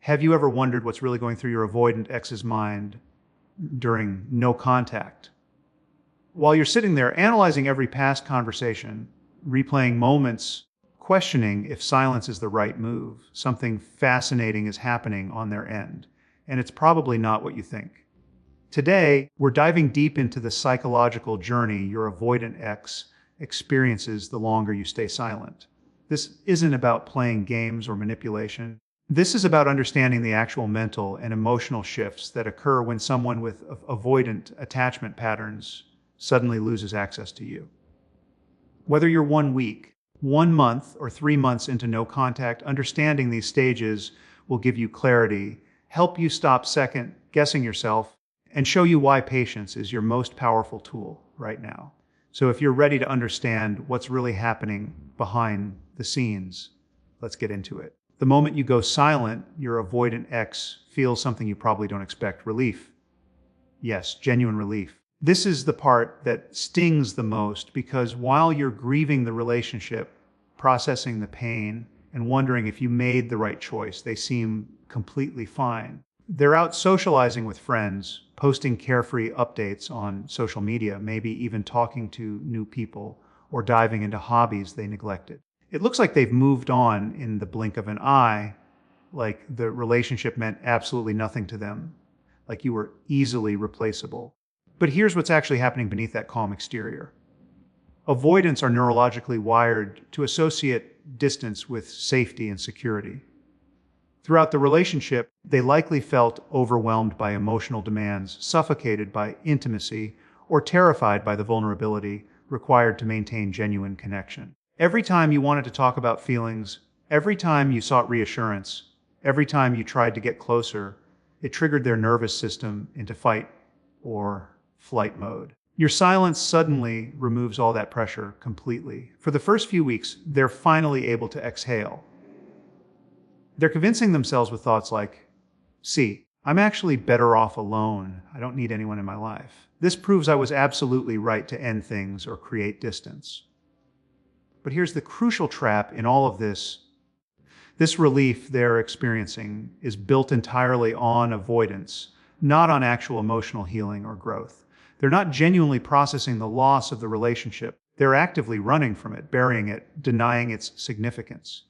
Have you ever wondered what's really going through your avoidant ex's mind during no contact? While you're sitting there analyzing every past conversation, replaying moments, questioning if silence is the right move, something fascinating is happening on their end, and it's probably not what you think. Today, we're diving deep into the psychological journey your avoidant ex experiences the longer you stay silent. This isn't about playing games or manipulation. This is about understanding the actual mental and emotional shifts that occur when someone with avoidant attachment patterns suddenly loses access to you. Whether you're 1 week, 1 month, or 3 months into no contact, understanding these stages will give you clarity, help you stop second guessing yourself, and show you why patience is your most powerful tool right now. So if you're ready to understand what's really happening behind the scenes, let's get into it. The moment you go silent, your avoidant ex feels something you probably don't expect: relief. Yes, genuine relief. This is the part that stings the most, because while you're grieving the relationship, processing the pain, and wondering if you made the right choice, they seem completely fine. They're out socializing with friends, posting carefree updates on social media, maybe even talking to new people or diving into hobbies they neglected. It looks like they've moved on in the blink of an eye, like the relationship meant absolutely nothing to them, like you were easily replaceable. But here's what's actually happening beneath that calm exterior. Avoidants are neurologically wired to associate distance with safety and security. Throughout the relationship, they likely felt overwhelmed by emotional demands, suffocated by intimacy, or terrified by the vulnerability required to maintain genuine connection. Every time you wanted to talk about feelings, every time you sought reassurance, every time you tried to get closer, it triggered their nervous system into fight or flight mode. Your silence suddenly removes all that pressure completely. For the first few weeks, they're finally able to exhale. They're convincing themselves with thoughts like, see, I'm actually better off alone. I don't need anyone in my life. This proves I was absolutely right to end things or create distance. But here's the crucial trap in all of this. This relief they're experiencing is built entirely on avoidance, not on actual emotional healing or growth. They're not genuinely processing the loss of the relationship. They're actively running from it, burying it, denying its significance.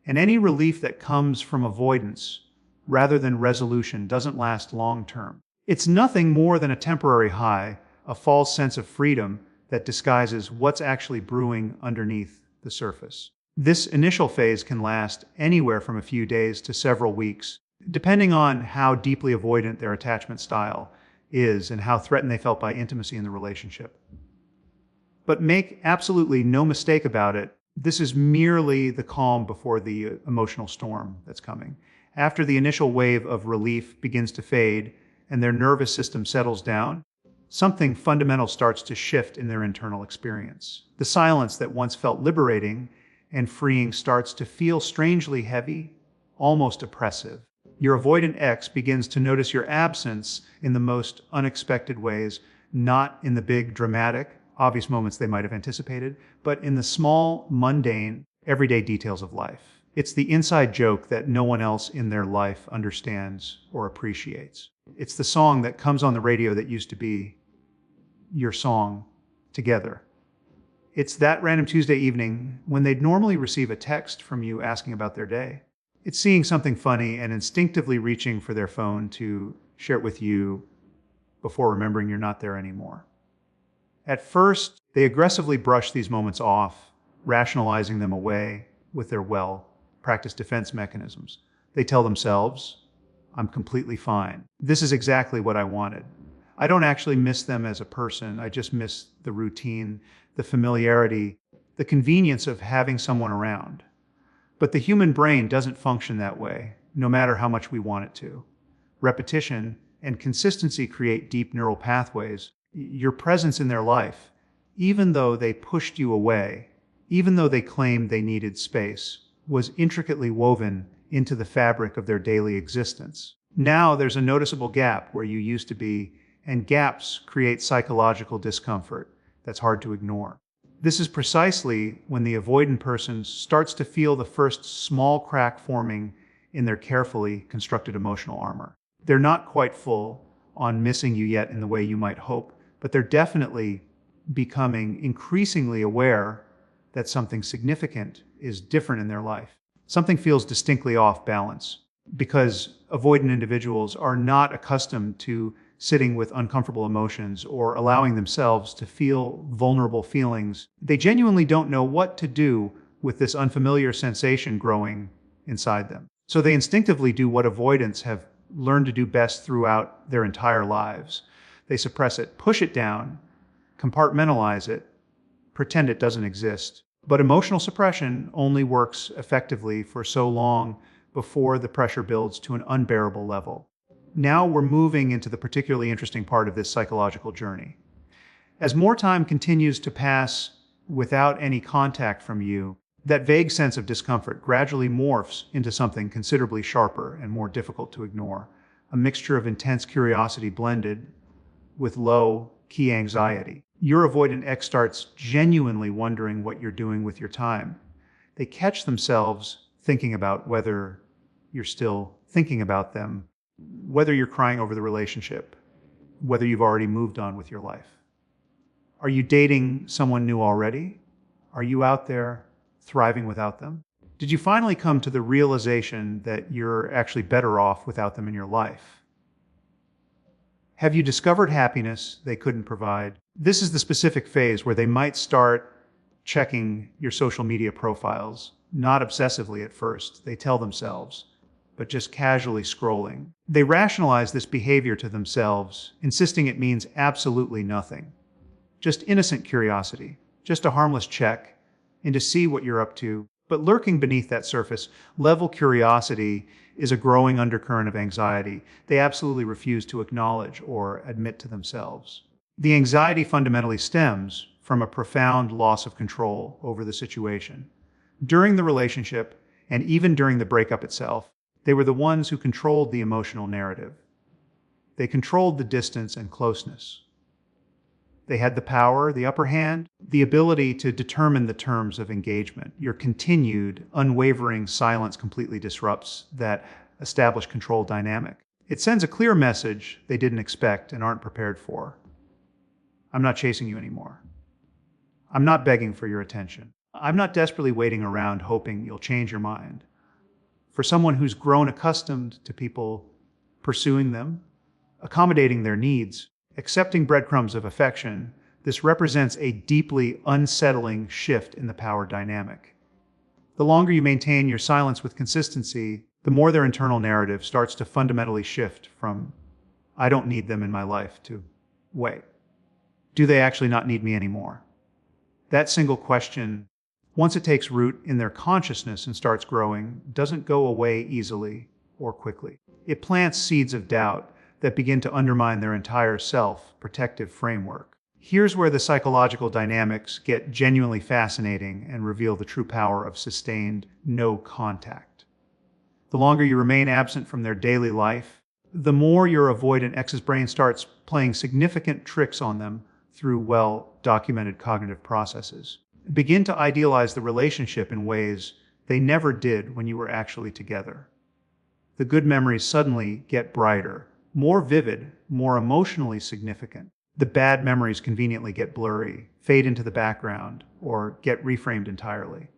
And any relief that comes from avoidance, rather than resolution, doesn't last long term. It's nothing more than a temporary high, a false sense of freedom that disguises what's actually brewing underneath the surface. This initial phase can last anywhere from a few days to several weeks, depending on how deeply avoidant their attachment style is and how threatened they felt by intimacy in the relationship. But make absolutely no mistake about it, this is merely the calm before the emotional storm that's coming. After the initial wave of relief begins to fade and their nervous system settles down, something fundamental starts to shift in their internal experience. The silence that once felt liberating and freeing starts to feel strangely heavy, almost oppressive. Your avoidant ex begins to notice your absence in the most unexpected ways, not in the big, dramatic, obvious moments they might have anticipated, but in the small, mundane, everyday details of life. It's the inside joke that no one else in their life understands or appreciates. It's the song that comes on the radio that used to be your song together. It's that random Tuesday evening when they'd normally receive a text from you asking about their day. It's seeing something funny and instinctively reaching for their phone to share it with you before remembering you're not there anymore. At first, they aggressively brush these moments off, rationalizing them away with their well-practiced defense mechanisms. They tell themselves, I'm completely fine. This is exactly what I wanted. I don't actually miss them as a person. I just miss the routine, the familiarity, the convenience of having someone around. But the human brain doesn't function that way, no matter how much we want it to. Repetition and consistency create deep neural pathways. Your presence in their life, even though they pushed you away, even though they claimed they needed space, was intricately woven into the fabric of their daily existence. Now there's a noticeable gap where you used to be, and gaps create psychological discomfort that's hard to ignore. This is precisely when the avoidant person starts to feel the first small crack forming in their carefully constructed emotional armor. They're not quite full on missing you yet in the way you might hope, but they're definitely becoming increasingly aware that something significant is different in their life. Something feels distinctly off balance because avoidant individuals are not accustomed to sitting with uncomfortable emotions or allowing themselves to feel vulnerable feelings. They genuinely don't know what to do with this unfamiliar sensation growing inside them. So they instinctively do what avoidants have learned to do best throughout their entire lives. They suppress it, push it down, compartmentalize it, pretend it doesn't exist. But emotional suppression only works effectively for so long before the pressure builds to an unbearable level. Now we're moving into the particularly interesting part of this psychological journey. As more time continues to pass without any contact from you, that vague sense of discomfort gradually morphs into something considerably sharper and more difficult to ignore, a mixture of intense curiosity blended with low-key anxiety. Your avoidant X starts genuinely wondering what you're doing with your time. They catch themselves thinking about whether you're still thinking about them, whether you're crying over the relationship, whether you've already moved on with your life. Are you dating someone new already? Are you out there thriving without them? Did you finally come to the realization that you're actually better off without them in your life? Have you discovered happiness they couldn't provide? This is the specific phase where they might start checking your social media profiles, not obsessively at first, they tell themselves, but just casually scrolling. They rationalize this behavior to themselves, insisting it means absolutely nothing. Just innocent curiosity, just a harmless check, and to see what you're up to. But lurking beneath that surface level curiosity is a growing undercurrent of anxiety they absolutely refuse to acknowledge or admit to themselves. The anxiety fundamentally stems from a profound loss of control over the situation. During the relationship, and even during the breakup itself, they were the ones who controlled the emotional narrative. They controlled the distance and closeness. They had the power, the upper hand, the ability to determine the terms of engagement. Your continued, unwavering silence completely disrupts that established control dynamic. It sends a clear message they didn't expect and aren't prepared for. I'm not chasing you anymore. I'm not begging for your attention. I'm not desperately waiting around hoping you'll change your mind. For someone who's grown accustomed to people pursuing them, accommodating their needs, accepting breadcrumbs of affection, this represents a deeply unsettling shift in the power dynamic. The longer you maintain your silence with consistency, the more their internal narrative starts to fundamentally shift from, I don't need them in my life, to, wait, do they actually not need me anymore? That single question, once it takes root in their consciousness and starts growing, doesn't go away easily or quickly. It plants seeds of doubt that begin to undermine their entire self-protective framework. Here's where the psychological dynamics get genuinely fascinating and reveal the true power of sustained no contact. The longer you remain absent from their daily life, the more your avoidant X's brain starts playing significant tricks on them through well-documented cognitive processes. Begin to idealize the relationship in ways they never did when you were actually together. The good memories suddenly get brighter, more vivid, more emotionally significant. The bad memories conveniently get blurry, fade into the background, or get reframed entirely.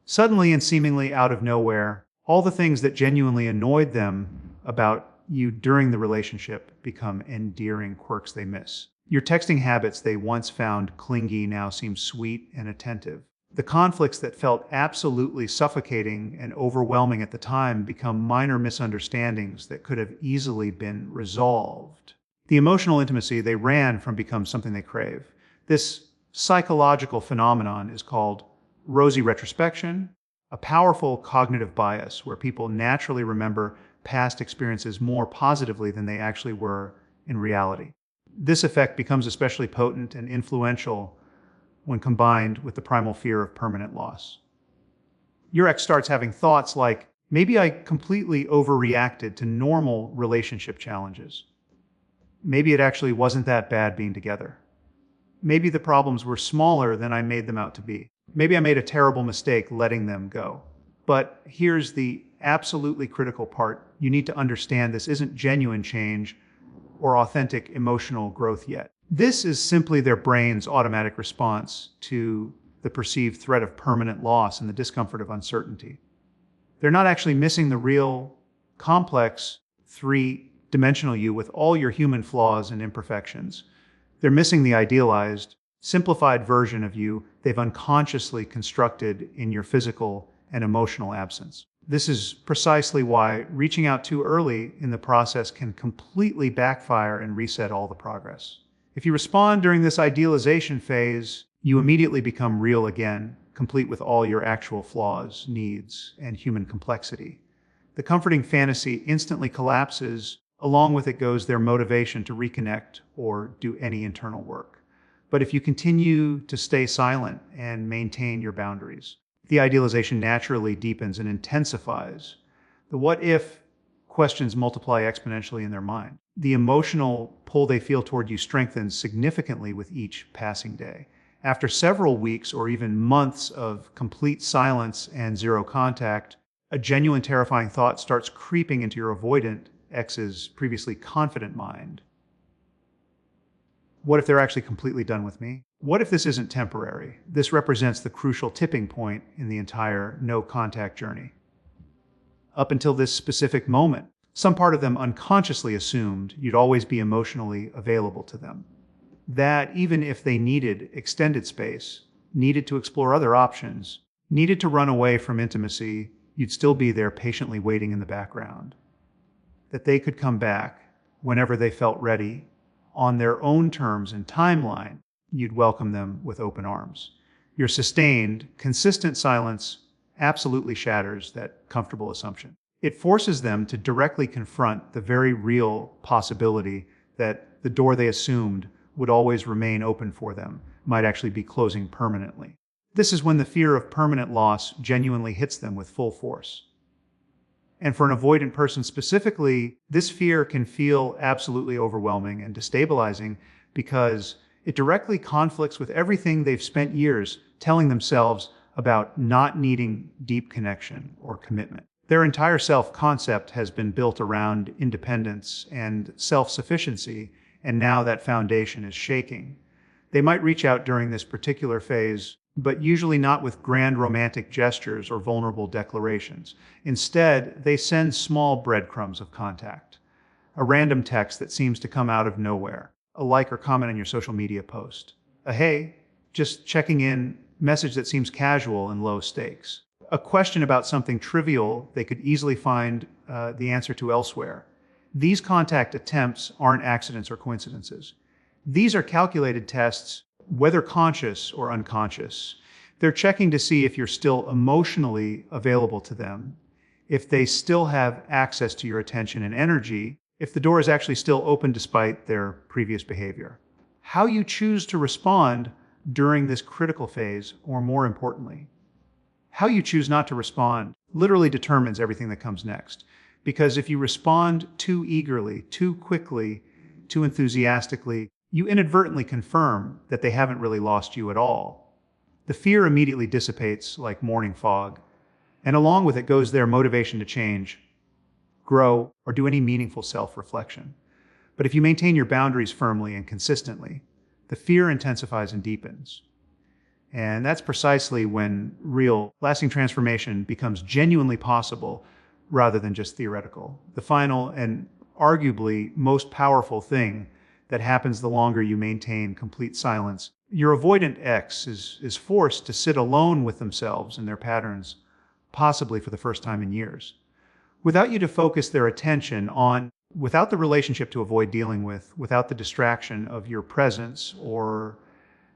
Suddenly and seemingly out of nowhere, all the things that genuinely annoyed them about you during the relationship become endearing quirks they miss. Your texting habits they once found clingy now seem sweet and attentive. The conflicts that felt absolutely suffocating and overwhelming at the time become minor misunderstandings that could have easily been resolved. The emotional intimacy they ran from becomes something they crave. This psychological phenomenon is called rosy retrospection, a powerful cognitive bias where people naturally remember past experiences more positively than they actually were in reality. This effect becomes especially potent and influential when combined with the primal fear of permanent loss. Your ex starts having thoughts like, maybe I completely overreacted to normal relationship challenges. Maybe it actually wasn't that bad being together. Maybe the problems were smaller than I made them out to be. Maybe I made a terrible mistake letting them go. But here's the absolutely critical part. You need to understand this isn't genuine change or authentic emotional growth yet. This is simply their brain's automatic response to the perceived threat of permanent loss and the discomfort of uncertainty. They're not actually missing the real, complex, three-dimensional you with all your human flaws and imperfections. They're missing the idealized, simplified version of you they've unconsciously constructed in your physical and emotional absence. This is precisely why reaching out too early in the process can completely backfire and reset all the progress. If you respond during this idealization phase, you immediately become real again, complete with all your actual flaws, needs, and human complexity. The comforting fantasy instantly collapses. Along with it goes their motivation to reconnect or do any internal work. But if you continue to stay silent and maintain your boundaries, the idealization naturally deepens and intensifies. The what if questions multiply exponentially in their mind. The emotional pull they feel toward you strengthens significantly with each passing day. After several weeks or even months of complete silence and zero contact, a genuine terrifying thought starts creeping into your avoidant ex's previously confident mind. What if they're actually completely done with me? What if this isn't temporary? This represents the crucial tipping point in the entire no-contact journey. Up until this specific moment, some part of them unconsciously assumed you'd always be emotionally available to them. That even if they needed extended space, needed to explore other options, needed to run away from intimacy, you'd still be there patiently waiting in the background. That they could come back whenever they felt ready, on their own terms and timeline, you'd welcome them with open arms. Your sustained, consistent silence absolutely shatters that comfortable assumption. It forces them to directly confront the very real possibility that the door they assumed would always remain open for them might actually be closing permanently. This is when the fear of permanent loss genuinely hits them with full force. And for an avoidant person specifically, this fear can feel absolutely overwhelming and destabilizing because it directly conflicts with everything they've spent years telling themselves about not needing deep connection or commitment. Their entire self-concept has been built around independence and self-sufficiency, and now that foundation is shaking. They might reach out during this particular phase, but usually not with grand romantic gestures or vulnerable declarations. Instead, they send small breadcrumbs of contact. A random text that seems to come out of nowhere, a like or comment on your social media post, a hey, just checking in message that seems casual and low stakes, a question about something trivial they could easily find the answer to elsewhere. These contact attempts aren't accidents or coincidences. These are calculated tests, whether conscious or unconscious. They're checking to see if you're still emotionally available to them, if they still have access to your attention and energy, if the door is actually still open despite their previous behavior. How you choose to respond during this critical phase, or more importantly, how you choose not to respond, literally determines everything that comes next. Because if you respond too eagerly, too quickly, too enthusiastically, you inadvertently confirm that they haven't really lost you at all. The fear immediately dissipates like morning fog, and along with it goes their motivation to change, grow, or do any meaningful self-reflection. But if you maintain your boundaries firmly and consistently, the fear intensifies and deepens. And that's precisely when real, lasting transformation becomes genuinely possible rather than just theoretical. The final and arguably most powerful thing that happens the longer you maintain complete silence. Your avoidant ex is forced to sit alone with themselves and their patterns, possibly for the first time in years, without you to focus their attention on, without the relationship to avoid dealing with, without the distraction of your presence or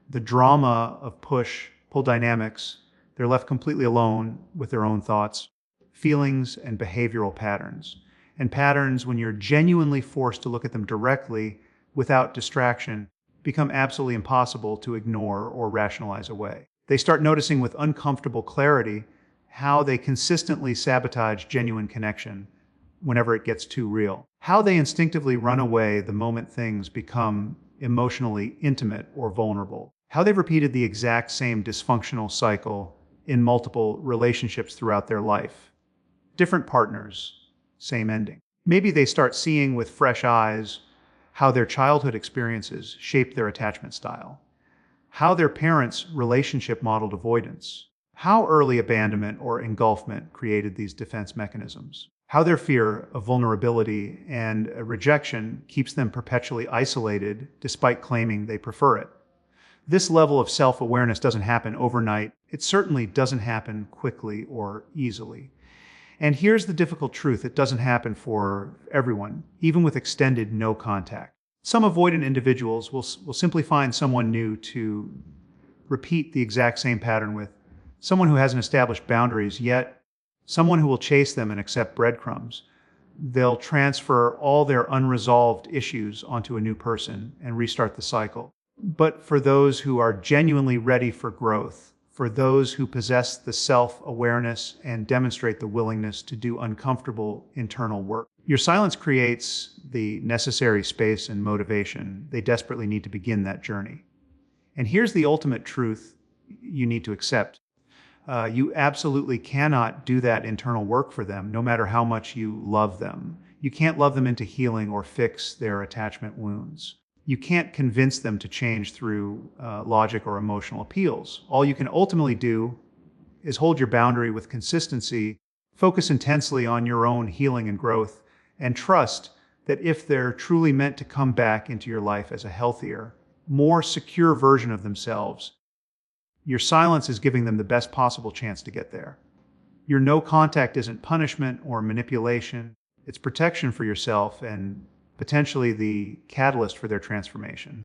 the drama of push-pull dynamics. They're left completely alone with their own thoughts, feelings, and behavioral patterns. And patterns, when you're genuinely forced to look at them directly without distraction, become absolutely impossible to ignore or rationalize away. They start noticing with uncomfortable clarity how they consistently sabotage genuine connection whenever it gets too real. How they instinctively run away the moment things become emotionally intimate or vulnerable. How they've repeated the exact same dysfunctional cycle in multiple relationships throughout their life. Different partners, same ending. Maybe they start seeing with fresh eyes how their childhood experiences shaped their attachment style, how their parents' relationship modeled avoidance, how early abandonment or engulfment created these defense mechanisms, how their fear of vulnerability and rejection keeps them perpetually isolated despite claiming they prefer it. This level of self-awareness doesn't happen overnight. It certainly doesn't happen quickly or easily. And here's the difficult truth: it doesn't happen for everyone, even with extended no contact. Some avoidant individuals will simply find someone new to repeat the exact same pattern with, someone who hasn't established boundaries yet, someone who will chase them and accept breadcrumbs. They'll transfer all their unresolved issues onto a new person and restart the cycle. But for those who are genuinely ready for growth, for those who possess the self-awareness and demonstrate the willingness to do uncomfortable internal work, your silence creates the necessary space and motivation they desperately need to begin that journey. And here's the ultimate truth you need to accept. You absolutely cannot do that internal work for them, no matter how much you love them. You can't love them into healing or fix their attachment wounds. You can't convince them to change through logic or emotional appeals. All you can ultimately do is hold your boundary with consistency, focus intensely on your own healing and growth, and trust that if they're truly meant to come back into your life as a healthier, more secure version of themselves, your silence is giving them the best possible chance to get there. Your no contact isn't punishment or manipulation. It's protection for yourself and potentially the catalyst for their transformation.